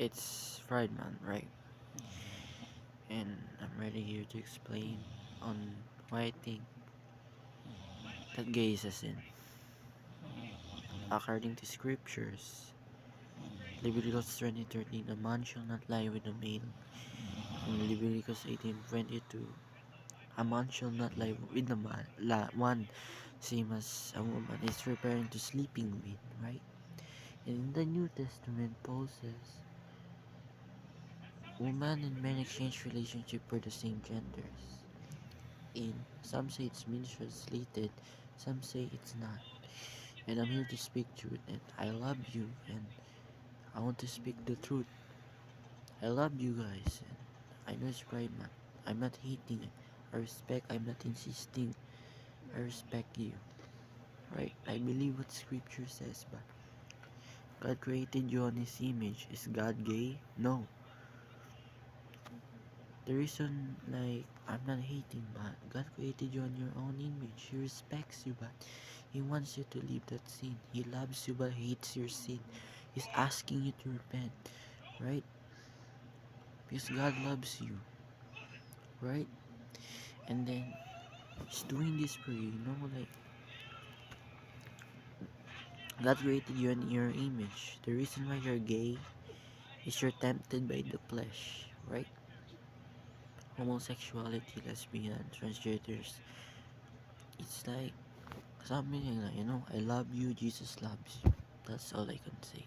It's Friedman, right? And I'm ready here to explain on why I think that gay is a sin. According to scriptures, Leviticus 20:13, a man shall not lie with a male. In Leviticus 18:22, a man shall not lie with a one, same as a woman is referring to sleeping with, right? And in the New Testament, Paul says, woman and men exchange relationship for the same genders. In some say it's mistranslated, some say it's not. And I'm here to speak truth, and I love you, and I want to speak the truth. I love you guys, and I know it's right, man. I'm not hating it. I respect, I'm not insisting. I respect you, right? I believe what scripture says, but God created you on his image. Is God gay? No. The reason, like, I'm not hating, but God created you on your own image. He respects you, but He wants you to leave that sin. He loves you, but hates your sin. He's asking you to repent, right? Because God loves you, right? And then He's doing this for you, like, God created you in your image. The reason why you're gay is you're tempted by the flesh, right? Homosexuality, lesbian, transgenders. It's like something like, I love you, Jesus loves you. That's all I can say.